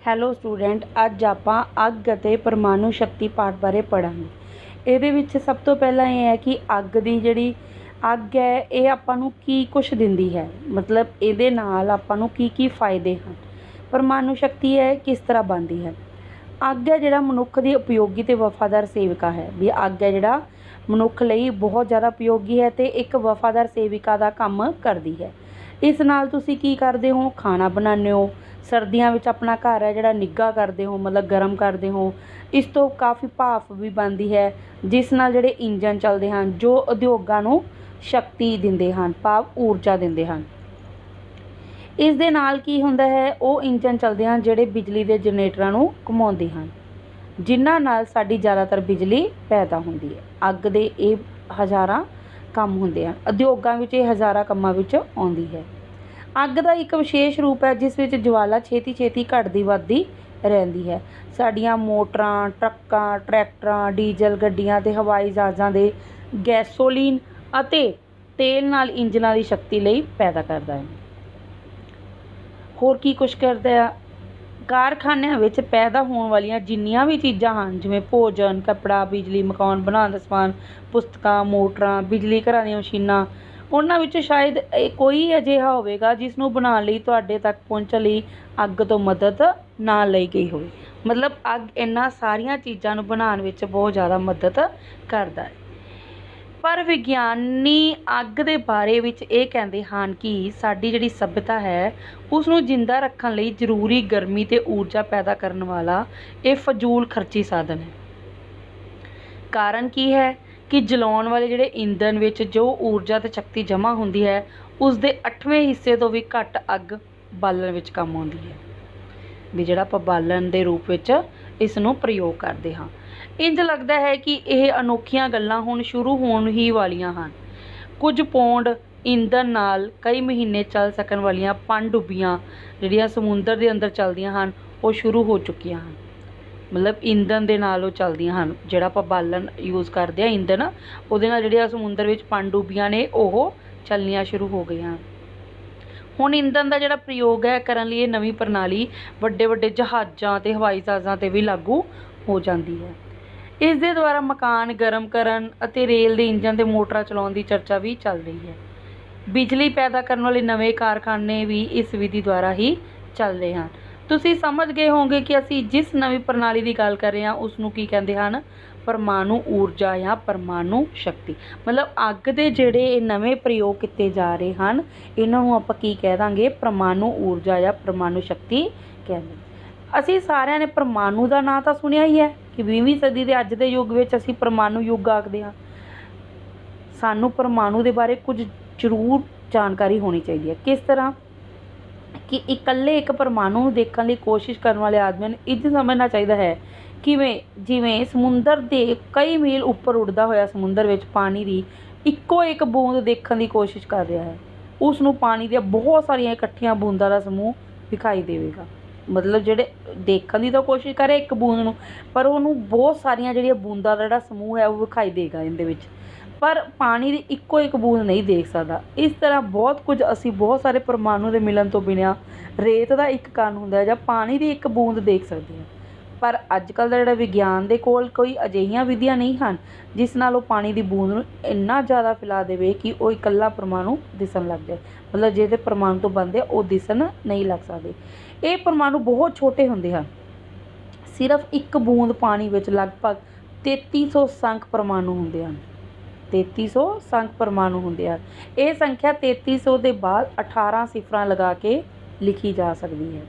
Hello student, ਅੱਜ ਆਪਾਂ ਅੱਗ ਅਤੇ ਪਰਮਾਣੂ ਸ਼ਕਤੀ ਪਾਠ ਬਾਰੇ ਪੜ੍ਹਾਂਗੇ। ਇਹਦੇ ਵਿੱਚ ਸਭ ਤੋਂ ਪਹਿਲਾਂ ਇਹ ਹੈ ਕਿ ਅੱਗ ਦੀ ਜਿਹੜੀ ਅੱਗ ਹੈ ਇਹ ਆਪਾਂ ਨੂੰ ਕੀ ਕੁਛ ਦਿੰਦੀ ਹੈ, ਮਤਲਬ ਇਹਦੇ ਨਾਲ ਆਪਾਂ ਨੂੰ ਕੀ ਕੀ ਫਾਇਦੇ ਹਨ। ਪਰਮਾਣੂ ਸ਼ਕਤੀ ਹੈ ਕਿਸ ਤਰ੍ਹਾਂ ਬਣਦੀ ਹੈ। ਅੱਗ ਹੈ ਜਿਹੜਾ ਮਨੁੱਖ ਦੀ ਉਪਯੋਗੀ ਅਤੇ ਵਫਾਦਾਰ ਸੇਵਿਕਾ ਹੈ। ਵੀ ਅੱਗ ਹੈ ਜਿਹੜਾ ਮਨੁੱਖ ਲਈ ਬਹੁਤ ਜ਼ਿਆਦਾ ਉਪਯੋਗੀ ਹੈ ਅਤੇ ਇੱਕ ਵਫਾਦਾਰ ਸੇਵਿਕਾ ਦਾ ਕੰਮ ਕਰਦੀ ਹੈ। ਇਸ ਨਾਲ ਤੁਸੀਂ ਕੀ ਕਰਦੇ ਹੋ, ਖਾਣਾ ਬਣਾਉਂਦੇ ਹੋ, ਸਰਦੀਆਂ ਵਿੱਚ ਆਪਣਾ ਘਰ ਹੈ ਜਿਹੜਾ ਨਿੱਘਾ ਕਰਦੇ ਹੋ, ਮਤਲਬ ਗਰਮ ਕਰਦੇ ਹੋ। ਇਸ ਤੋਂ ਕਾਫੀ ਭਾਫ ਵੀ ਬਣਦੀ ਹੈ ਜਿਸ ਨਾਲ ਜਿਹੜੇ ਇੰਜਨ ਚੱਲਦੇ ਹਨ ਜੋ ਉਦਯੋਗਾਂ ਨੂੰ ਸ਼ਕਤੀ ਦਿੰਦੇ ਹਨ, ਭਾਵ ਊਰਜਾ ਦਿੰਦੇ ਹਨ। ਇਸ ਦੇ ਨਾਲ ਕੀ ਹੁੰਦਾ ਹੈ, ਉਹ ਇੰਜਨ ਚੱਲਦੇ ਹਨ ਜਿਹੜੇ ਬਿਜਲੀ ਦੇ ਜਨਰੇਟਰਾਂ ਨੂੰ ਘੁਮਾਉਂਦੇ ਹਨ, ਜਿਨ੍ਹਾਂ ਨਾਲ ਸਾਡੀ ਜ਼ਿਆਦਾਤਰ ਬਿਜਲੀ ਪੈਦਾ ਹੁੰਦੀ ਹੈ। ਅੱਗ ਦੇ ਇਹ ਹਜ਼ਾਰਾਂ ਕੰਮ ਹੁੰਦੇ ਹਨ, ਉਦਯੋਗਾਂ ਵਿੱਚ ਇਹ ਹਜ਼ਾਰਾਂ ਕੰਮਾਂ ਵਿੱਚ ਆਉਂਦੀ ਹੈ। ਅੱਗ ਦਾ ਇੱਕ ਵਿਸ਼ੇਸ਼ ਰੂਪ ਹੈ ਜਿਸ ਵਿੱਚ ਜਵਾਲਾ ਛੇਤੀ ਛੇਤੀ ਘਟਦੀ ਵੱਧਦੀ ਰਹਿੰਦੀ ਹੈ। ਸਾਡੀਆਂ ਮੋਟਰਾਂ, ਟਰੱਕਾਂ, ਟਰੈਕਟਰਾਂ, ਡੀਜ਼ਲ ਗੱਡੀਆਂ ਅਤੇ ਹਵਾਈ ਜਹਾਜ਼ਾਂ ਦੇ ਗੈਸੋਲੀਨ ਅਤੇ ਤੇਲ ਨਾਲ ਇੰਜਨਾਂ ਦੀ ਸ਼ਕਤੀ ਲਈ ਪੈਦਾ ਕਰਦਾ ਹੈ। ਹੋਰ ਕੀ ਕੁਛ ਕਰਦਾ ਆ। ਕਾਰਖਾਨਿਆਂ ਵਿੱਚ ਪੈਦਾ ਹੋਣ ਵਾਲੀਆਂ ਜਿੰਨੀਆਂ ਵੀ ਚੀਜ਼ਾਂ ਹਨ, ਜਿਵੇਂ ਭੋਜਨ, ਕੱਪੜਾ, ਬਿਜਲੀ, ਮਕਾਨ ਬਣਾਉਣ ਦਾ ਸਮਾਨ, ਪੁਸਤਕਾਂ, ਮੋਟਰਾਂ, ਬਿਜਲੀ ਘਰਾਂ ਦੀਆਂ ਮਸ਼ੀਨਾਂ, ਉਹਨਾਂ ਵਿੱਚ ਸ਼ਾਇਦ ਕੋਈ ਅਜਿਹਾ ਹੋਵੇਗਾ ਜਿਸ ਨੂੰ ਬਣਾਉਣ ਲਈ ਤੁਹਾਡੇ ਤੱਕ ਪਹੁੰਚਣ ਲਈ ਅੱਗ ਤੋਂ ਮਦਦ ਨਾ ਲਈ ਗਈ ਹੋਵੇ। ਮਤਲਬ ਅੱਗ ਇਹਨਾਂ ਸਾਰੀਆਂ ਚੀਜ਼ਾਂ ਨੂੰ ਬਣਾਉਣ ਵਿੱਚ ਬਹੁਤ ਜ਼ਿਆਦਾ ਮਦਦ ਕਰਦਾ ਹੈ। ਪਰ ਵਿਗਿਆਨੀ ਅੱਗ ਦੇ ਬਾਰੇ ਵਿੱਚ ਇਹ ਕਹਿੰਦੇ ਹਨ ਕਿ ਸਾਡੀ ਜਿਹੜੀ ਸਭਿਅਤਾ ਹੈ ਉਸ ਨੂੰ ਜਿੰਦਾ ਰੱਖਣ ਲਈ ਜ਼ਰੂਰੀ ਗਰਮੀ ਅਤੇ ਊਰਜਾ ਪੈਦਾ ਕਰਨ ਵਾਲਾ ਇਹ ਫਜ਼ੂਲ ਖਰਚੀ ਸਾਧਨ ਹੈ। ਕਾਰਨ ਕੀ ਹੈ ਕਿ ਜਲਾਉਣ ਵਾਲੇ ਜਿਹੜੇ ਇੰਧਨ ਵਿੱਚ ਜੋ ਊਰਜਾ ਅਤੇ ਸ਼ਕਤੀ ਜਮ੍ਹਾਂ ਹੁੰਦੀ ਹੈ ਉਸ ਦੇ 8ਵੇਂ ਹਿੱਸੇ ਤੋਂ ਵੀ ਘੱਟ ਅੱਗ ਬਾਲਣ ਵਿੱਚ ਕੰਮ ਆਉਂਦੀ ਹੈ। ਵੀ ਜਿਹੜਾ ਆਪਾਂ ਬਾਲਣ ਦੇ ਰੂਪ ਵਿੱਚ ਇਸ ਨੂੰ ਪ੍ਰਯੋਗ ਕਰਦੇ ਹਾਂ। ਇੰਝ ਲੱਗਦਾ ਹੈ ਕਿ ਇਹ ਅਨੋਖੀਆਂ ਗੱਲਾਂ ਹੁਣ ਸ਼ੁਰੂ ਹੋਣ ਹੀ ਵਾਲੀਆਂ ਹਨ। ਕੁਝ ਪੌਂਡ ਇੰਧਨ ਨਾਲ ਕਈ ਮਹੀਨੇ ਚੱਲ ਸਕਣ ਵਾਲੀਆਂ ਪਣਡੁੱਬੀਆਂ ਜਿਹੜੀਆਂ ਸਮੁੰਦਰ ਦੇ ਅੰਦਰ ਚੱਲਦੀਆਂ ਹਨ ਉਹ ਸ਼ੁਰੂ ਹੋ ਚੁੱਕੀਆਂ ਹਨ। ਮਤਲਬ ਇੰਧਨ ਦੇ ਨਾਲ ਉਹ ਚੱਲਦੀਆਂ ਹਨ, ਜਿਹੜਾ ਆਪਾਂ ਬਾਲਣ ਯੂਜ਼ ਕਰਦੇ ਹਾਂ ਇੰਧਨ, ਉਹਦੇ ਨਾਲ ਜਿਹੜੀਆਂ ਸਮੁੰਦਰ ਵਿੱਚ ਪਣਡੁੱਬੀਆਂ ਨੇ ਉਹ ਚੱਲਣੀਆਂ ਸ਼ੁਰੂ ਹੋ ਗਈਆਂ। ਹੁਣ ਇੰਧਨ ਦਾ ਜਿਹੜਾ ਪ੍ਰਯੋਗ ਹੈ ਕਰਨ ਲਈ ਇਹ ਨਵੀਂ ਪ੍ਰਣਾਲੀ ਵੱਡੇ ਵੱਡੇ ਜਹਾਜ਼ਾਂ ਅਤੇ ਹਵਾਈ ਜਹਾਜ਼ਾਂ 'ਤੇ ਵੀ ਲਾਗੂ ਹੋ ਜਾਂਦੀ ਹੈ। ਇਸ ਦੇ ਦੁਆਰਾ ਮਕਾਨ ਗਰਮ ਕਰਨ ਅਤੇ ਰੇਲ ਦੇ ਇੰਜਨ ਅਤੇ ਮੋਟਰਾਂ ਚਲਾਉਣ ਦੀ ਚਰਚਾ ਵੀ ਚੱਲ ਰਹੀ ਹੈ। ਬਿਜਲੀ ਪੈਦਾ ਕਰਨ ਵਾਲੇ ਨਵੇਂ ਕਾਰਖਾਨੇ ਵੀ ਇਸ ਵਿਧੀ ਦੁਆਰਾ ਹੀ ਚੱਲ ਰਹੇ ਹਨ। ਤੁਸੀਂ ਸਮਝ ਗਏ ਹੋਵੋਗੇ ਕਿ ਅਸੀਂ ਜਿਸ ਨਵੀਂ ਪ੍ਰਣਾਲੀ ਦੀ ਗੱਲ ਕਰ ਰਹੇ ਹਾਂ ਉਸ ਨੂੰ ਕੀ ਕਹਿੰਦੇ ਹਨ, ਪਰਮਾਣੂ ਊਰਜਾ ਜਾਂ ਪਰਮਾਣੂ ਸ਼ਕਤੀ। ਮਤਲਬ ਅੱਗ ਦੇ ਜਿਹੜੇ ਇਹ ਨਵੇਂ ਪ੍ਰਯੋਗ ਕੀਤੇ ਜਾ ਰਹੇ ਹਨ ਇਹਨਾਂ ਨੂੰ ਆਪਾਂ ਕੀ ਕਹਿ ਦਾਂਗੇ, ਪਰਮਾਣੂ ਊਰਜਾ ਜਾਂ ਪਰਮਾਣੂ ਸ਼ਕਤੀ ਕਹਿੰਦੇ। ਅਸੀਂ ਸਾਰਿਆਂ ਨੇ ਪਰਮਾਣੂ ਦਾ ਨਾਂ ਤਾਂ ਸੁਣਿਆ ਹੀ ਹੈ ਕਿ 20ਵੀਂ ਸਦੀ ਦੇ ਅੱਜ ਦੇ ਯੁੱਗ ਵਿੱਚ ਅਸੀਂ ਪਰਮਾਣੂ ਯੁੱਗ ਆਖਦੇ ਹਾਂ। ਸਾਨੂੰ ਪਰਮਾਣੂ ਦੇ ਬਾਰੇ ਕੁਝ ਜ਼ਰੂਰ ਜਾਣਕਾਰੀ ਹੋਣੀ ਚਾਹੀਦੀ ਹੈ। ਕਿਸ ਤਰ੍ਹਾਂ ਕਿ ਇਕੱਲੇ ਇੱਕ ਪਰਮਾਣੂ ਨੂੰ ਦੇਖਣ ਲਈ ਕੋਸ਼ਿਸ਼ ਕਰਨ ਵਾਲੇ ਆਦਮੀਆਂ ਨੂੰ ਇੰਝ ਸਮਝਣਾ ਚਾਹੀਦਾ ਹੈ ਕਿਵੇਂ ਜਿਵੇਂ ਸਮੁੰਦਰ ਦੇ ਕਈ ਮੀਲ ਉੱਪਰ ਉੱਡਦਾ ਹੋਇਆ ਸਮੁੰਦਰ ਵਿੱਚ ਪਾਣੀ ਦੀ ਇੱਕੋ ਇੱਕ ਬੂੰਦ ਦੇਖਣ ਦੀ ਕੋਸ਼ਿਸ਼ ਕਰ ਰਿਹਾ ਹੈ, ਉਸ ਨੂੰ ਪਾਣੀ ਦੀਆਂ ਬਹੁਤ ਸਾਰੀਆਂ ਇਕੱਠੀਆਂ ਬੂੰਦਾਂ ਦਾ ਸਮੂਹ ਦਿਖਾਈ ਦੇਵੇਗਾ। ਮਤਲਬ ਜਿਹੜੇ ਦੇਖਣ ਦੀ ਤਾਂ ਕੋਸ਼ਿਸ਼ ਕਰੇ ਇੱਕ ਬੂੰਦ ਨੂੰ, ਪਰ ਉਹਨੂੰ ਬਹੁਤ ਸਾਰੀਆਂ ਜਿਹੜੀਆਂ ਬੂੰਦਾਂ ਦਾ ਜਿਹੜਾ ਸਮੂਹ ਹੈ ਉਹ ਵਿਖਾਈ ਦੇਗਾ ਇਹਦੇ ਵਿੱਚ, ਪਰ ਪਾਣੀ ਦੀ ਇੱਕੋ ਇੱਕ ਬੂੰਦ ਨਹੀਂ ਦੇਖ ਸਕਦਾ। ਇਸ ਤਰ੍ਹਾਂ ਬਹੁਤ ਕੁਝ ਅਸੀਂ ਬਹੁਤ ਸਾਰੇ ਪਰਮਾਣੂ ਦੇ ਮਿਲਣ ਤੋਂ ਬਿਨਾਂ ਰੇਤ ਦਾ ਇੱਕ ਕਣ ਹੁੰਦਾ ਜਾਂ ਪਾਣੀ ਦੀ ਇੱਕ ਬੂੰਦ ਦੇਖ ਸਕਦੇ ਹਾਂ। ਪਰ ਅੱਜ ਕੱਲ੍ਹ ਦਾ ਜਿਹੜਾ ਵਿਗਿਆਨ ਦੇ ਕੋਲ ਕੋਈ ਅਜਿਹੀਆਂ ਵਿਧੀਆਂ ਨਹੀਂ ਹਨ ਜਿਸ ਨਾਲ ਉਹ ਪਾਣੀ ਦੀ ਬੂੰਦ ਨੂੰ ਇੰਨਾ ਜ਼ਿਆਦਾ ਫੈਲਾ ਦੇਵੇ ਕਿ ਉਹ ਇਕੱਲਾ ਪਰਮਾਣੂ ਦਿਸਣ ਲੱਗ ਜਾਏ। ਮਤਲਬ ਜਿਹੜੇ ਪਰਮਾਣੂ ਤੋਂ ਬਣਦੇ ਉਹ ਦਿਸਣ ਨਹੀਂ ਲੱਗ ਸਕਦੇ। ਇਹ ਪਰਮਾਣੂ ਬਹੁਤ ਛੋਟੇ ਹੁੰਦੇ ਹਨ। ਸਿਰਫ ਇੱਕ ਬੂੰਦ ਪਾਣੀ ਵਿੱਚ ਲਗਭਗ 3300 ਸੰਖ ਪਰਮਾਣੂ ਹੁੰਦੇ ਹਨ। 3300 ਸੰਖ ਪਰਮਾਣੂ ਹੁੰਦੇ ਹਨ। ਇਹ ਸੰਖਿਆ 3300 ਦੇ ਬਾਅਦ 18 ਸਿਫਰਾਂ ਲਗਾ ਕੇ ਲਿਖੀ ਜਾ ਸਕਦੀ ਹੈ।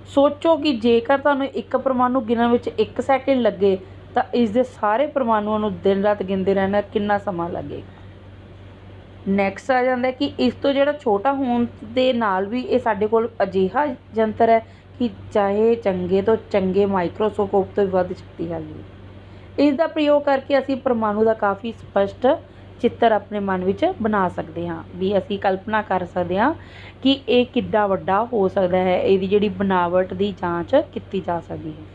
ਸੋਚੋ ਕਿ ਜੇਕਰ ਤੁਹਾਨੂੰ ਇੱਕ ਪਰਮਾਣੂ ਗਿਣਨ ਵਿੱਚ 1 ਸੈਕਿੰਡ ਲੱਗੇ ਤਾਂ ਇਸ ਦੇ ਸਾਰੇ ਪਰਮਾਣੂਆਂ ਨੂੰ ਦਿਨ ਰਾਤ ਗਿਣਦੇ ਰਹਿਣਾ ਕਿੰਨਾ ਸਮਾਂ ਲੱਗੇਗਾ। ਨੈਕਸਟ ਆ ਜਾਂਦਾ ਕਿ ਇਸ ਤੋਂ ਜਿਹੜਾ ਛੋਟਾ ਹੋਣ ਦੇ ਨਾਲ ਵੀ ਇਹ ਸਾਡੇ ਕੋਲ ਅਜਿਹਾ ਯੰਤਰ ਹੈ ਕਿ ਚਾਹੇ ਚੰਗੇ ਤੋਂ ਚੰਗੇ ਮਾਈਕਰੋਸਕੋਪ ਤੋਂ ਵੀ ਵੱਧ ਸ਼ਕਤੀਸ਼ਾਲੀ ਹੈ। ਇਸ ਦਾ ਪ੍ਰਯੋਗ ਕਰਕੇ ਅਸੀਂ ਪਰਮਾਣੂ ਦਾ ਕਾਫੀ ਸਪਸ਼ਟ ਚਿੱਤਰ ਆਪਣੇ ਮਨ ਵਿੱਚ ਬਣਾ ਸਕਦੇ ਹਾਂ। ਵੀ ਅਸੀਂ ਕਲਪਨਾ ਕਰ ਸਕਦੇ ਹਾਂ ਕਿ ਇਹ ਕਿੱਡਾ ਵੱਡਾ ਹੋ ਸਕਦਾ ਹੈ। ਇਹਦੀ ਜਿਹੜੀ ਬਣਾਵਟ ਦੀ ਜਾਂਚ ਕੀਤੀ ਜਾ ਸਕਦੀ ਹੈ।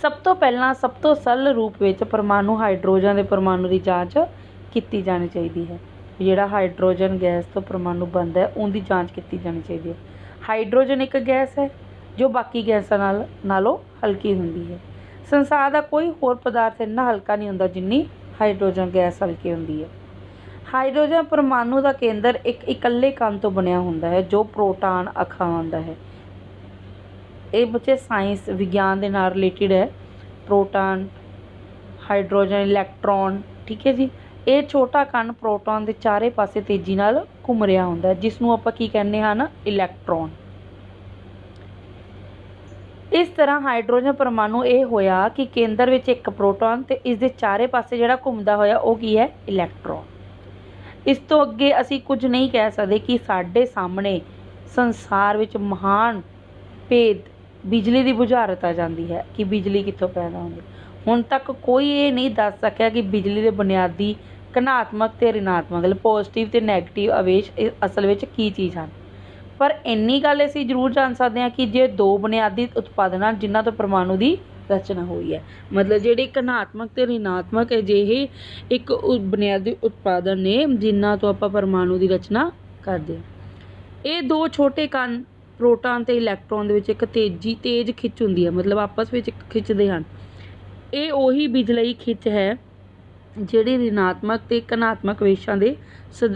ਸਭ ਤੋਂ ਪਹਿਲਾਂ ਸਭ ਤੋਂ ਸਰਲ ਰੂਪ ਵਿੱਚ ਪਰਮਾਣੂ ਹਾਈਡਰੋਜਨ ਦੇ ਪਰਮਾਣੂ ਦੀ ਜਾਂਚ ਕੀਤੀ ਜਾਣੀ ਚਾਹੀਦੀ ਹੈ। ਜਿਹੜਾ ਹਾਈਡਰੋਜਨ ਗੈਸ ਤੋਂ ਪਰਮਾਣੂ ਬਣਦਾ ਹੈ ਉਹਦੀ ਜਾਂਚ ਕੀਤੀ ਜਾਣੀ ਚਾਹੀਦੀ ਹੈ। ਹਾਈਡਰੋਜਨ ਇੱਕ ਗੈਸ ਹੈ ਜੋ ਬਾਕੀ ਗੈਸਾਂ ਨਾਲੋਂ ਹਲਕੀ ਹੁੰਦੀ ਹੈ। ਸੰਸਾਰ ਦਾ ਕੋਈ ਹੋਰ ਪਦਾਰਥ ਇੰਨਾ ਹਲਕਾ ਨਹੀਂ ਹੁੰਦਾ ਜਿੰਨੀ ਹਾਈਡਰੋਜਨ ਗੈਸ ਹਲਕੀ ਹੁੰਦੀ ਹੈ। ਹਾਈਡਰੋਜਨ ਪਰਮਾਣੂ ਦਾ ਕੇਂਦਰ ਇੱਕ ਇਕੱਲੇ ਕਣ ਤੋਂ ਬਣਿਆ ਹੁੰਦਾ ਹੈ ਜੋ ਪ੍ਰੋਟਾਨ ਅਖਵਾਉਂਦਾ ਹੈ। ਇਹ ਬੱਚੇ ਸਾਇੰਸ ਵਿਗਿਆਨ ਦੇ ਨਾਲ ਰਿਲੇਟਿਡ ਹੈ। ਪ੍ਰੋਟਾਨ, ਹਾਈਡਰੋਜਨ, ਇਲੈਕਟ੍ਰੋਨ, ਠੀਕ ਹੈ ਜੀ। ਇਹ ਛੋਟਾ ਕਣ ਪ੍ਰੋਟੋਨ ਦੇ ਚਾਰੇ ਪਾਸੇ ਤੇਜ਼ੀ ਨਾਲ ਘੁੰਮ ਰਿਹਾ ਹੁੰਦਾ ਜਿਸ ਨੂੰ ਆਪਾਂ ਕੀ ਕਹਿੰਦੇ ਹਨ, ਇਲੈਕਟ੍ਰੋਨ। ਇਸ ਤਰ੍ਹਾਂ ਹਾਈਡਰੋਜਨ ਪਰਮਾਣੂ ਇਹ ਹੋਇਆ ਕਿ ਕੇਂਦਰ ਵਿੱਚ ਇੱਕ ਪ੍ਰੋਟੋਨ ਤੇ ਇਸ ਦੇ ਚਾਰੇ ਪਾਸੇ ਜਿਹੜਾ ਘੁੰਮਦਾ ਹੋਇਆ ਉਹ ਕੀ ਹੈ, ਇਲੈਕਟ੍ਰੋਨ। ਇਸ ਤੋਂ ਅੱਗੇ ਅਸੀਂ ਕੁਝ ਨਹੀਂ ਕਹਿ ਸਕਦੇ ਕਿ ਸਾਡੇ ਸਾਹਮਣੇ ਸੰਸਾਰ ਵਿੱਚ ਮਹਾਨ ਭੇਦ ਬਿਜਲੀ ਦੀ ਬੁਝਾਰਤ ਆ ਜਾਂਦੀ ਹੈ ਕਿ ਬਿਜਲੀ ਕਿੱਥੋਂ ਪੈਦਾ ਹੁੰਦੀ। ਹੁਣ ਤੱਕ ਕੋਈ ਇਹ ਨਹੀਂ ਦੱਸ ਸਕਿਆ ਕਿ ਬਿਜਲੀ ਦੇ ਬੁਨਿਆਦੀ ਧਨਾਤਮਕ ਤੇ ਰਿਣਾਤਮਕ ਮਤਲਬ ਪੋਜ਼ੀਟਿਵ ਤੇ ਨੈਗੇਟਿਵ ਆਵੇਸ਼ ਅਸਲ ਵਿੱਚ ਕੀ ਚੀਜ਼ ਹਨ। ਪਰ ਇੰਨੀ ਗੱਲ ਅਸੀਂ ਜ਼ਰੂਰ ਜਾਣ ਸਕਦੇ ਹਾਂ ਕਿ ਜੇ ਦੋ ਬੁਨਿਆਦੀ ਉਤਪਾਦਨ ਹਨ ਜਿਨ੍ਹਾਂ ਤੋਂ ਪਰਮਾਣੂ ਦੀ ਰਚਨਾ ਹੋਈ ਹੈ, ਮਤਲਬ ਜਿਹੜੇ ਧਨਾਤਮਕ ਤੇ ਰਿਣਾਤਮਕ ਅਜਿਹੇ ਇੱਕ ਬੁਨਿਆਦੀ ਉਤਪਾਦਨ ਨੇ ਜਿਨ੍ਹਾਂ ਤੋਂ ਆਪਾਂ ਪਰਮਾਣੂ ਦੀ ਰਚਨਾ ਕਰਦੇ ਹਾਂ। ਇਹ ਦੋ ਛੋਟੇ ਕਣ ਪ੍ਰੋਟਾਨ ਤੇ ਇਲੈਕਟ੍ਰੋਨ ਦੇ ਵਿੱਚ ਇੱਕ ਤੇਜ਼ ਖਿੱਚ ਹੁੰਦੀ ਹੈ, ਮਤਲਬ ਆਪਸ ਵਿੱਚ ਖਿੱਚਦੇ ਹਨ। ਇਹ ਉਹੀ ਬਿਜਲਈ ਖਿੱਚ ਹੈ ਜਿਹੜੀ ਰਿਣਾਤਮਕ ਤੇ ਧਨਾਤਮਕ ਆਵੇਸ਼ਾਂ ਦੇ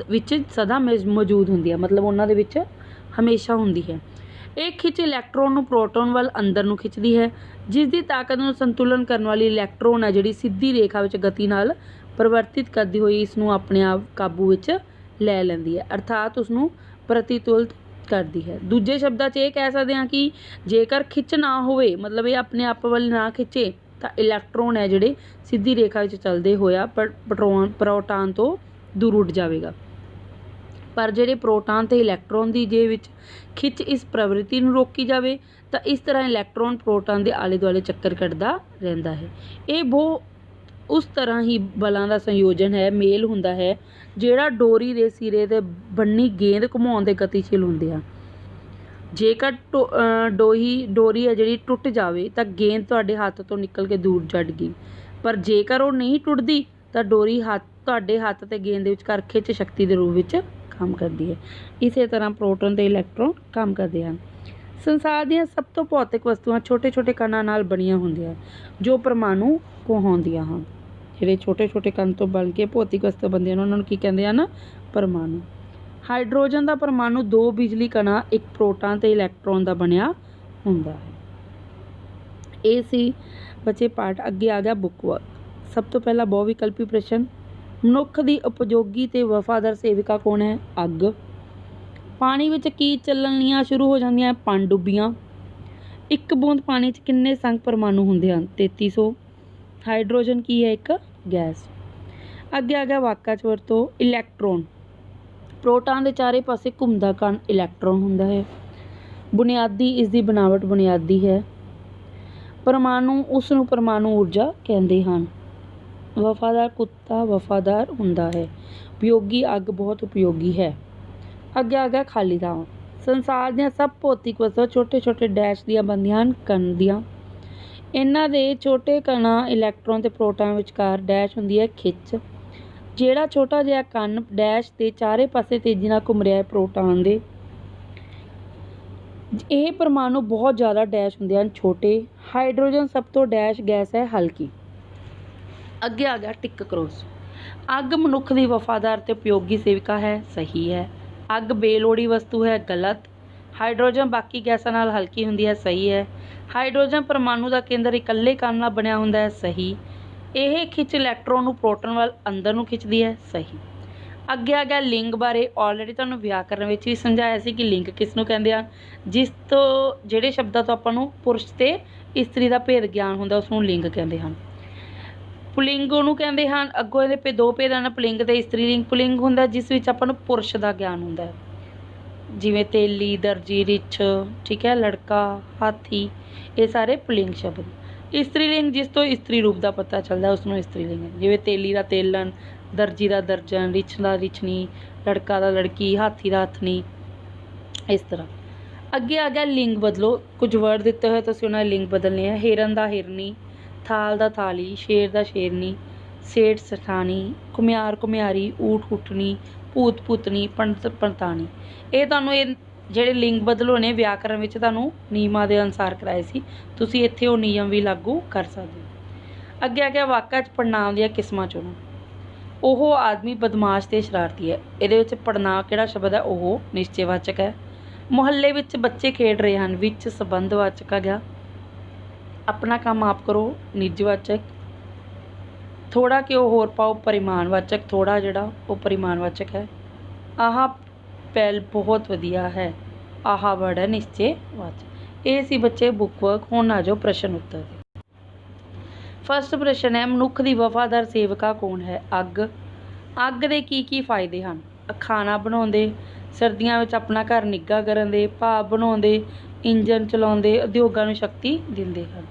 ਵਿੱਚ ਸਦਾ ਮੌਜੂਦ ਹੁੰਦੀ ਹੈ, ਮਤਲਬ ਉਹਨਾਂ ਦੇ ਵਿੱਚ ਹਮੇਸ਼ਾ ਹੁੰਦੀ ਹੈ। ਇਹ ਖਿੱਚ ਇਲੈਕਟ੍ਰੋਨ ਨੂੰ ਪ੍ਰੋਟੋਨ ਵੱਲ ਅੰਦਰ ਨੂੰ ਖਿੱਚਦੀ ਹੈ, ਜਿਸ ਦੀ ਤਾਕਤ ਨੂੰ ਸੰਤੁਲਨ ਕਰਨ ਵਾਲੀ ਇਲੈਕਟ੍ਰੋਨ ਹੈ ਜਿਹੜੀ ਸਿੱਧੀ ਰੇਖਾ ਵਿੱਚ ਗਤੀ ਨਾਲ ਪਰਿਵਰਤਿਤ ਕਰਦੀ ਹੋਈ ਇਸ ਨੂੰ ਆਪਣੇ ਆਪ ਕਾਬੂ ਵਿੱਚ ਲੈ ਲੈਂਦੀ ਹੈ, ਅਰਥਾਤ ਉਸ ਨੂੰ ਪ੍ਰਤੀਤੁਲਤ ਕਰਦੀ ਹੈ। ਦੂਜੇ ਸ਼ਬਦਾਂ 'ਚ ਇਹ ਕਹਿ ਸਕਦੇ ਹਾਂ ਕਿ ਜੇਕਰ ਖਿੱਚ ਨਾ ਹੋਵੇ, ਮਤਲਬ ਇਹ ਆਪਣੇ ਆਪ ਵੱਲ ਨਾ ਖਿੱਚੇ, ਤਾਂ ਇਲੈਕਟ੍ਰੋਨ ਹੈ ਜਿਹੜੇ ਸਿੱਧੀ ਰੇਖਾ ਵਿੱਚ ਚੱਲਦੇ ਹੋਇਆ ਪ੍ਰੋਟਾਨ ਤੋਂ ਦੂਰ ਉੱਡ ਜਾਵੇਗਾ। ਪਰ ਜਿਹੜੇ ਪ੍ਰੋਟਾਨ ਤੇ ਇਲੈਕਟ੍ਰੋਨ ਦੀ ਜੇ ਵਿੱਚ ਖਿੱਚ ਇਸ ਪ੍ਰਵਿਰਤੀ ਨੂੰ ਰੋਕੀ ਜਾਵੇ ਤਾਂ ਇਸ ਤਰ੍ਹਾਂ ਇਲੈਕਟ੍ਰੋਨ ਪ੍ਰੋਟਾਨ ਦੇ ਆਲੇ ਦੁਆਲੇ ਚੱਕਰ ਕੱਟਦਾ ਰਹਿੰਦਾ ਹੈ। ਇਹ ਉਸ ਤਰ੍ਹਾਂ ਹੀ ਬਲਾਂ ਦਾ ਸੰਯੋਜਨ ਹੈ, ਮੇਲ ਹੁੰਦਾ ਹੈ ਜਿਹੜਾ ਡੋਰੀ ਦੇ ਸਿਰੇ 'ਤੇ ਬੰਨੀ ਗੇਂਦ ਘੁਮਾਉਣ ਦੇ ਗਤੀਸ਼ੀਲ ਹੁੰਦੇ ਆ। ਜੇਕਰ ਡੋਰੀ ਹੈ ਜਿਹੜੀ ਟੁੱਟ ਜਾਵੇ ਤਾਂ ਗੇਂਦ ਤੁਹਾਡੇ ਹੱਥ ਤੋਂ ਨਿਕਲ ਕੇ ਦੂਰ ਜੱਟ ਗਈ, ਪਰ ਜੇਕਰ ਉਹ ਨਹੀਂ ਟੁੱਟਦੀ ਤਾਂ ਡੋਰੀ ਤੁਹਾਡੇ ਹੱਥ ਤੇ ਗੇਂਦ ਦੇ ਵਿਚਕਾਰ ਖਿੱਚ ਸ਼ਕਤੀ ਦੇ ਰੂਪ ਵਿੱਚ ਕੰਮ ਕਰਦੀ ਹੈ। ਇਸੇ ਤਰ੍ਹਾਂ ਪ੍ਰੋਟੋਨ ਤੇ ਇਲੈਕਟ੍ਰੋਨ ਕੰਮ ਕਰਦੇ ਹਨ। ਸੰਸਾਰ ਦੀਆਂ ਸਭ ਤੋਂ ਭੌਤਿਕ ਵਸਤੂਆਂ ਛੋਟੇ ਛੋਟੇ ਕਣਾਂ ਨਾਲ ਬਣੀਆਂ ਹੁੰਦੀਆਂ ਜੋ ਪਰਮਾਣੂ ਕਹਾਉਂਦੀਆਂ ਹਨ। ਜਿਹੜੇ ਛੋਟੇ ਛੋਟੇ ਕਣ ਤੋਂ ਬਣ ਕੇ ਭੌਤਿਕ ਵਸਤੂ ਬਣਦੀਆਂ ਹਨ ਉਹਨਾਂ ਨੂੰ ਕੀ ਕਹਿੰਦੇ ਹਨ, ਪਰਮਾਣੂ। ਹਾਈਡਰੋਜਨ ਦਾ ਪਰਮਾਣੂ ਦੋ ਬਿਜਲੀ ਕਣਾਂ ਇੱਕ ਪ੍ਰੋਟਾਨ ਤੇ ਇਲੈਕਟ੍ਰੋਨ ਦਾ ਬਣਿਆ ਹੁੰਦਾ ਹੈ। ਇਹ ਸੀ ਬੱਚੇ ਪਾਠ। ਅੱਗੇ ਆ ਗਿਆ ਬੁੱਕ ਵਰਕ। ਸਭ ਤੋਂ ਪਹਿਲਾਂ ਬਹੁ ਵਿਕਲਪੀ ਪ੍ਰਸ਼ਨ। ਮਨੁੱਖ ਦੀ ਉਪਯੋਗੀ ਤੇ ਵਫਾਦਾਰ ਸੇਵਿਕਾ ਕੌਣ ਹੈ? ਅੱਗ। ਪਾਣੀ ਵਿੱਚ ਕੀ ਚੱਲਣੀਆਂ ਸ਼ੁਰੂ ਹੋ ਜਾਂਦੀਆਂ? ਪਣਡੁੱਬੀਆਂ। ਇੱਕ ਬੂੰਦ ਪਾਣੀ 'ਚ ਕਿੰਨੇ ਸੰਗ ਪਰਮਾਣੂ ਹੁੰਦੇ ਹਨ? 3300। ਹਾਈਡਰੋਜਨ ਕੀ ਹੈ? ਇੱਕ ਗੈਸ। ਅੱਗੇ ਆ ਗਿਆ ਵਾਕਾਂ 'ਚ ਵਰਤੋ। ਇਲੈਕਟ੍ਰੋਨ ਪ੍ਰੋਟਾਨ ਦੇ ਚਾਰੇ ਪਾਸੇ ਘੁੰਮਦਾ ਕਣ ਇਲੈਕਟ੍ਰੋਨ ਹੁੰਦਾ ਹੈ। ਬੁਨਿਆਦੀ ਇਸ ਦੀ ਬਣਾਵਟ ਬੁਨਿਆਦੀ ਹੈ। ਪਰਮਾਣੂ ਉਸ ਨੂੰ ਪਰਮਾਣੂ ਊਰਜਾ ਕਹਿੰਦੇ ਹਨ। ਵਫਾਦਾਰ ਕੁੱਤਾ ਵਫਾਦਾਰ ਹੁੰਦਾ ਹੈ। ਉਪਯੋਗੀ ਅੱਗ ਬਹੁਤ ਉਪਯੋਗੀ ਹੈ। ਅੱਗੇ ਆ ਗਿਆ ਖਾਲੀ ਥਾਂ। ਸੰਸਾਰ ਦੀਆਂ ਸਭ ਭੌਤਿਕ ਵਸਤੂਆਂ ਛੋਟੇ ਛੋਟੇ ਡੈਸ਼ ਦੀਆਂ ਬਣਦੀਆਂ ਹਨ, ਕਣ ਦੀਆਂ। ਇਹਨਾਂ ਦੇ ਛੋਟੇ ਕਣਾਂ ਇਲੈਕਟ੍ਰੋਨ ਤੇ ਪ੍ਰੋਟਾਨ ਵਿਚਕਾਰ ਡੈਸ਼ ਹੁੰਦੀ ਹੈ ਖਿੱਚ। ਜਿਹੜਾ ਛੋਟਾ ਜਿਹਾ ਕਣ ਡੈਸ਼ ਦੇ ਚਾਰੇ ਪਾਸੇ ਤੇਜ਼ੀ ਨਾਲ ਘੁੰਮ ਰਿਹਾ ਹੈ ਪ੍ਰੋਟਾਨ ਦੇ। ਇਹ ਪਰਮਾਣੂ ਬਹੁਤ ਜ਼ਿਆਦਾ ਡੈਸ਼ ਹੁੰਦੇ ਹਨ, ਛੋਟੇ। ਹਾਈਡਰੋਜਨ ਸਭ ਤੋਂ ਡੈਸ਼ ਗੈਸ ਹੈ, ਹਲਕੀ। ਅੱਗੇ ਆ ਗਿਆ ਟਿਕ ਕਰੋਸ। ਅੱਗ ਮਨੁੱਖ ਦੀ ਵਫਾਦਾਰ ਤੇ ਉਪਯੋਗੀ ਸੇਵਿਕਾ ਹੈ, ਸਹੀ ਹੈ। ਅੱਗ ਬੇਲੋੜੀ ਵਸਤੂ ਹੈ, ਗਲਤ। ਹਾਈਡਰੋਜਨ ਬਾਕੀ ਗੈਸਾਂ ਨਾਲ ਹਲਕੀ ਹੁੰਦੀ ਹੈ, ਸਹੀ ਹੈ। ਹਾਈਡਰੋਜਨ ਪਰਮਾਣੂ ਦਾ ਕੇਂਦਰ ਇਕੱਲੇ ਕਣ ਨਾਲ ਬਣਿਆ ਹੁੰਦਾ ਹੈ, ਸਹੀ। ਇਹ ਖਿੱਚ ਇਲੈਕਟ੍ਰੋਨ ਨੂੰ ਪ੍ਰੋਟੋਨ ਵੱਲ ਅੰਦਰ ਨੂੰ ਖਿੱਚਦੀ ਹੈ, ਸਹੀ। ਅੱਗੇ ਆ ਗਿਆ ਲਿੰਗ ਬਾਰੇ। ਆਲਰੇਡੀ ਤੁਹਾਨੂੰ ਵਿਆਕਰਨ ਵਿੱਚ ਵੀ ਸਮਝਾਇਆ ਸੀ ਕਿ ਲਿੰਗ ਕਿਸ ਨੂੰ ਕਹਿੰਦੇ ਆ? ਜਿਸ ਤੋਂ ਜਿਹੜੇ ਸ਼ਬਦਾਂ ਤੋਂ ਆਪਾਂ ਨੂੰ ਪੁਰਸ਼ ਤੇ ਇਸਤਰੀ ਦਾ ਭੇਦ ਗਿਆਨ ਹੁੰਦਾ ਉਸ ਨੂੰ ਲਿੰਗ ਕਹਿੰਦੇ ਹਨ। ਪੁਲਿੰਗ ਉਹਨੂੰ ਕਹਿੰਦੇ ਹਨ। ਅੱਗੋਂ ਇਹਦੇ ਦੋ ਭੇਦ ਹਨ, ਪੁਲਿੰਗ ਤੇ ਇਸਤਰੀ ਲਿੰਗ। ਪੁਲਿੰਗ ਹੁੰਦਾ ਜਿਸ ਵਿੱਚ ਆਪਾਂ ਨੂੰ ਪੁਰਸ਼ ਦਾ ਗਿਆਨ ਹੁੰਦਾ ਹੈ, ਜਿਵੇਂ ਤੇਲੀ, ਦਰਜੀ, ਰਿੱਛ, ਠੀਕ ਹੈ, ਲੜਕਾ, ਹਾਥੀ, ਇਹ ਸਾਰੇ ਪੁਲਿੰਗ ਸ਼ਬਦ। ਇਸਤਰੀ ਲਿੰਗ ਜਿਸ ਤੋਂ ਇਸਤਰੀ ਰੂਪ ਦਾ ਪਤਾ ਚੱਲਦਾ ਉਸ ਨੂੰ ਇਸਤਰੀ ਲਿੰਗ, ਜਿਵੇਂ ਤੇਲੀ ਦਾ ਤੇਲਣ, ਦਰਜੀ ਦਾ ਦਰਜਨ, ਰਿੱਛ ਦਾ ਰਿੱਛਣੀ, ਲੜਕਾ ਦਾ ਲੜਕੀ, ਹਾਥੀ ਦਾ ਹੱਥਣੀ, ਇਸ ਤਰ੍ਹਾਂ। ਅੱਗੇ ਆ ਗਿਆ ਲਿੰਗ ਬਦਲੋ। ਕੁਝ ਵਰਡ ਦਿੱਤੇ ਹੋਏ ਤੁਸੀਂ ਉਹਨਾਂ ਦੇ ਲਿੰਗ ਬਦਲਣੇ ਆ। ਹਿਰਨ ਦਾ ਹਿਰਨੀ, ਥਾਲ ਦਾ ਥਾਲੀ, ਸ਼ੇਰ ਦਾ ਸ਼ੇਰਨੀ, ਸੇਠ ਸਠਾਣੀ, ਘੁਮਿਆਰ ਘੁਮਿਆਰੀ, ਊਠ ਊਠਣੀ, ਭੂਤ ਭੂਤਣੀ, ਪੰਡਤ ਪੰਡਤਾਣੀ। ਇਹ ਤੁਹਾਨੂੰ ਇਹ ਜਿਹੜੇ ਲਿੰਗ ਬਦਲ ਹੋਣੇ ਵਿਆਕਰਨ ਵਿੱਚ ਤੁਹਾਨੂੰ ਨਿਯਮਾਂ ਦੇ ਅਨੁਸਾਰ ਕਰਾਏ ਸੀ, ਤੁਸੀਂ ਇੱਥੇ ਉਹ ਨਿਯਮ ਵੀ ਲਾਗੂ ਕਰ ਸਕਦੇ ਹੋ। ਅੱਗੇ ਆ ਗਿਆ ਵਾਕਾਂ 'ਚ ਪੜ੍ਹਨਾਂਵ ਦੀਆਂ ਕਿਸਮਾਂ ਚੁਣੋ। ਉਹ ਆਦਮੀ ਬਦਮਾਸ਼ ਤੇ ਸ਼ਰਾਰਤੀ ਹੈ। ਇਹਦੇ ਵਿੱਚ ਪੜ੍ਹਨਾਂਵ ਕਿਹੜਾ ਸ਼ਬਦ ਹੈ? ਉਹ ਨਿਸ਼ਚੈਵਾਚਕ ਹੈ। ਮੁਹੱਲੇ ਵਿੱਚ ਬੱਚੇ ਖੇਡ ਰਹੇ ਹਨ, ਵਿੱਚ ਸੰਬੰਧਵਾਚਕ ਆ ਗਿਆ। ਆਪਣਾ ਕੰਮ ਆਪ ਕਰੋ ਨਿੱਜਵਾਚਕ। ਥੋੜ੍ਹਾ ਘਿਓ ਹੋਰ ਪਾਓ ਪਰਿਮਾਣਵਾਚਕ। ਥੋੜ੍ਹਾ ਜਿਹੜਾ ਉਹ ਪਰਿਮਾਣਵਾਚਕ ਹੈ। ਆਹ ਪੈਲ ਬਹੁਤ ਵਧੀਆ ਹੈ। ਆਹ ਵਰਡ ਹੈ ਨਿਸ਼ਚੈਵਾਚਕ। ਇਹ ਸੀ ਬੱਚੇ ਬੁੱਕ ਵਰਕ। ਹੁਣ ਆ ਜਾਓ ਪ੍ਰਸ਼ਨ ਉੱਤਰ ਦੇ। ਫਸਟ ਪ੍ਰਸ਼ਨ ਹੈ, ਮਨੁੱਖ ਦੀ ਵਫਾਦਾਰ ਸੇਵਕਾ ਕੌਣ ਹੈ? ਅੱਗ। ਅੱਗ ਦੇ ਕੀ ਫਾਇਦੇ ਹਨ? ਖਾਣਾ ਬਣਾਉਂਦੇ, ਸਰਦੀਆਂ ਵਿੱਚ ਆਪਣਾ ਘਰ ਨਿੱਘਾ ਕਰਨ ਦੇ, ਭਾਪ ਬਣਾਉਂਦੇ, ਇੰਜਨ ਚਲਾਉਂਦੇ, ਉਦਯੋਗਾਂ ਨੂੰ ਸ਼ਕਤੀ ਦਿੰਦੇ ਹਨ।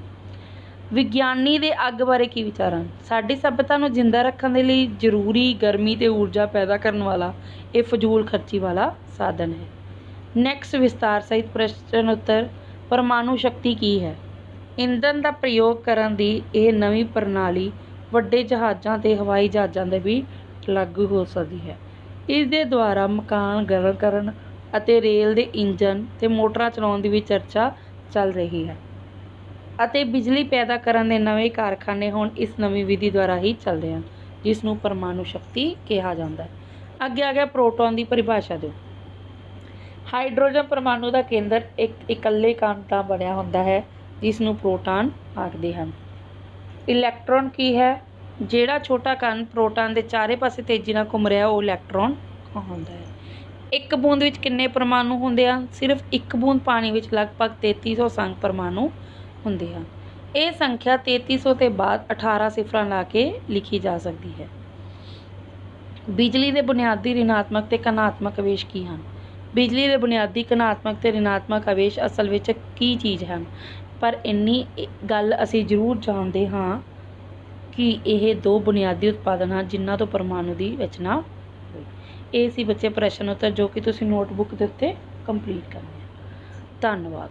ਵਿਗਿਆਨੀ ਦੇ ਅੱਗ ਬਾਰੇ ਕੀ ਵਿਚਾਰ ਹਨ? ਸਾਡੀ ਸਭਿਅਤਾ ਨੂੰ ਜਿੰਦਾ ਰੱਖਣ ਦੇ ਲਈ ਜ਼ਰੂਰੀ ਗਰਮੀ ਤੇ ਊਰਜਾ ਪੈਦਾ ਕਰਨ ਵਾਲਾ ਇਹ ਫਜ਼ੂਲ ਖਰਚੀ ਵਾਲਾ ਸਾਧਨ ਹੈ। ਨੈਕਸਟ ਵਿਸਤਾਰ ਸਹਿਤ ਪ੍ਰਸ਼ਨ ਉੱਤਰ। ਪਰਮਾਣੂ ਸ਼ਕਤੀ ਕੀ ਹੈ? ਇੰਧਨ ਦਾ ਪ੍ਰਯੋਗ ਕਰਨ ਦੀ ਇਹ ਨਵੀਂ ਪ੍ਰਣਾਲੀ ਵੱਡੇ ਜਹਾਜ਼ਾਂ ਤੇ ਹਵਾਈ ਜਹਾਜ਼ਾਂ 'ਤੇ ਵੀ ਲਾਗੂ ਹੋ ਸਕਦੀ ਹੈ। ਇਸ ਦੇ ਦੁਆਰਾ ਮਕਾਨ ਗਰਮ ਕਰਨ ਅਤੇ ਰੇਲ ਦੇ ਇੰਜਨ ਤੇ ਮੋਟਰਾਂ ਚਲਾਉਣ ਦੀ ਵੀ ਚਰਚਾ ਚੱਲ ਰਹੀ ਹੈ ਅਤੇ ਬਿਜਲੀ ਪੈਦਾ ਕਰਨ ਦੇ ਨਵੇਂ ਕਾਰਖਾਨੇ ਹੁਣ ਇਸ ਨਵੀਂ ਵਿਧੀ ਦੁਆਰਾ ਹੀ ਚੱਲਦੇ ਹਨ, ਜਿਸ ਨੂੰ ਪਰਮਾਣੂ ਸ਼ਕਤੀ ਕਿਹਾ ਜਾਂਦਾ ਹੈ। ਅੱਗੇ ਆ ਗਿਆ ਪ੍ਰੋਟੋਨ ਦੀ ਪਰਿਭਾਸ਼ਾ ਦਿਓ। ਹਾਈਡਰੋਜਨ ਪਰਮਾਣੂ ਦਾ ਕੇਂਦਰ ਇੱਕ ਇਕੱਲੇ ਕਣ ਦਾ ਬਣਿਆ ਹੁੰਦਾ ਹੈ, ਜਿਸ ਨੂੰ ਪ੍ਰੋਟਾਨ ਆਖਦੇ ਹਨ। ਇਲੈਕਟ੍ਰੋਨ ਕੀ ਹੈ? ਜਿਹੜਾ ਛੋਟਾ ਕਣ ਪ੍ਰੋਟਾਨ ਦੇ ਚਾਰੇ ਪਾਸੇ ਤੇਜ਼ੀ ਨਾਲ ਘੁੰਮ ਰਿਹਾ ਉਹ ਇਲੈਕਟ੍ਰੋਨ ਹੁੰਦਾ ਹੈ। ਇੱਕ ਬੂੰਦ ਵਿੱਚ ਕਿੰਨੇ ਪਰਮਾਣੂ ਹੁੰਦੇ ਹਨ? ਸਿਰਫ ਇੱਕ ਬੂੰਦ ਪਾਣੀ ਵਿੱਚ ਲਗਭਗ 3300 ਸੰਗ ਪਰਮਾਣੂ ਹੁੰਦੇ ਹਨ। ਇਹ ਸੰਖਿਆ 3300 ਤੇ ਬਾਅਦ 18 ਸਿਫਰਾਂ ਲਾ ਕੇ ਲਿਖੀ ਜਾ ਸਕਦੀ ਹੈ। ਬਿਜਲੀ ਦੇ ਬੁਨਿਆਦੀ ਰਿਣਾਤਮਕ ਤੇ ਧਨਾਤਮਕ ਆਵੇਸ਼ ਕੀ ਹਨ? ਬਿਜਲੀ ਦੇ ਬੁਨਿਆਦੀ ਧਨਾਤਮਕ ਤੇ ਰਿਣਾਤਮਕ ਆਵੇਸ਼ ਅਸਲ ਵਿੱਚ ਕੀ ਚੀਜ਼ ਹਨ? ਪਰ ਇੰਨੀ ਗੱਲ ਅਸੀਂ ਜ਼ਰੂਰ ਜਾਣਦੇ ਹਾਂ ਕਿ ਇਹ ਦੋ ਬੁਨਿਆਦੀ ਉਤਪਾਦਨ ਹਨ ਜਿਨ੍ਹਾਂ ਤੋਂ ਪਰਮਾਣੂ ਦੀ ਰਚਨਾ ਹੋਈ। ਇਹ ਸੀ ਬੱਚੇ ਪ੍ਰਸ਼ਨ ਉੱਤਰ, ਜੋ ਕਿ ਤੁਸੀਂ ਨੋਟਬੁੱਕ ਦੇ ਉੱਤੇ ਕੰਪਲੀਟ ਕਰਨੇ। ਧੰਨਵਾਦ।